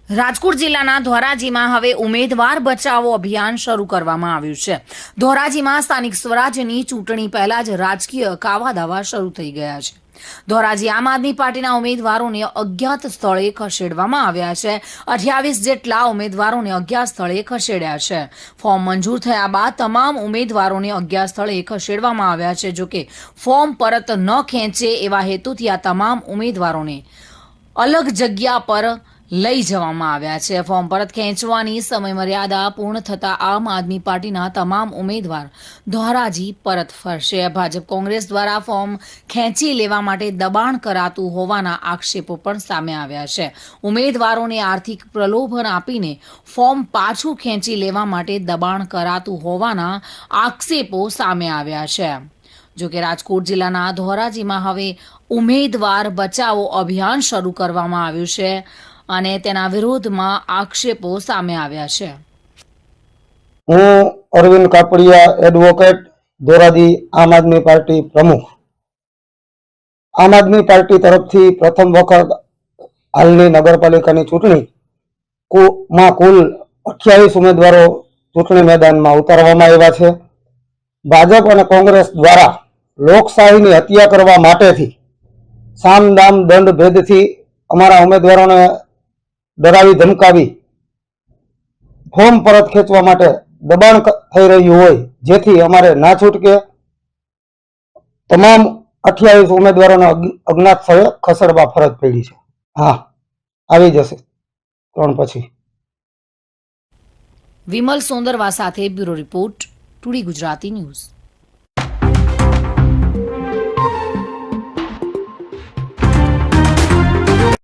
રાજકોટ જિલ્લાના ધોરાજીમાં હવે ઉમેદવાર બચાવો અભિયાન શરૂ કરવામાં આવ્યું છે। ધોરાજીમાં સ્થાનિક સ્વરાજ્યની ચૂંટણી પહેલા જ રાજકીય કાવાદાવા શરૂ થઈ ગયા છે। ધોરાજી આમ આદમી પાર્ટીના ઉમેદવારોને અજ્ઞાત સ્થળે ખસેડવામાં આવ્યા છે। 28 જેટલા ઉમેદવારોને અજ્ઞાત સ્થળે ખસેડ્યા છે। ફોર્મ મંજૂર થયા બાદ તમામ ઉમેદવારોને અજ્ઞાત સ્થળે ખસેડવામાં આવ્યા છે। જોકે ફોર્મ પરત ન ખેંચે એવા હેતુથી આ તમામ ઉમેદવારોને અલગ જગ્યા પર લઈ જવામાં આવ્યા છે। ફોર્મ પરત ખેંચવાની સમયમર્યાદા પૂર્ણ થતાં આમ આદમી પાર્ટીના તમામ ઉમેદવાર ધોરાજી પરત ફરશે। ભાજપ કોંગ્રેસ દ્વારા ફોર્મ ખેંચી લેવા માટે દબાણ કરાતું હોવાના આક્ષેપો પણ સામે આવ્યા છે। ઉમેદવારોને આર્થિક પ્રલોભન આપીને ફોર્મ પાછું ખેંચી લેવા માટે દબાણ કરાતું હોવાના આક્ષેપો સામે આવ્યા છે। જોકે રાજકોટ જિલ્લાના ધોરાજીમાં હવે ઉમેદવાર બચાવો અભિયાન શરૂ કરવામાં આવ્યું છે અને તેના વિરોધમાં આક્ષેપો સામે આવ્યા છે। હું અરવિંદ કાપડિયા, એડવોકેટ, ધોરાજી આમ આદમી પાર્ટી પ્રમુખ। આમ આદમી પાર્ટી તરફથી પ્રથમ વખત હાલની નગરપાલિકાની ચૂંટણીમાં કુલ 28 ઉમેદવારો ચૂંટણી મેદાનમાં ઉતારવામાં આવ્યા છે। ભાજપ અને કોંગ્રેસ દ્વારા લોકશાહીની હત્યા કરવા માટેથી સામ દામ દંડ ભેદથી અમારા ઉમેદવારોને ડરાવી ધમકાવી ફોર્મ પરત ખેંચવા માટે દબાણ થઈ રહ્યું હોય, જેથી અમારે ના છૂટકે તમામ 28 ઉમેદવારોને અજ્ઞાત સ્થળે ખસેડવા ફરજ પડી છે। હા, આવી જશે 3 પછી। વિમલ સોંદરવા સાથે bureau report, today Gujarati news.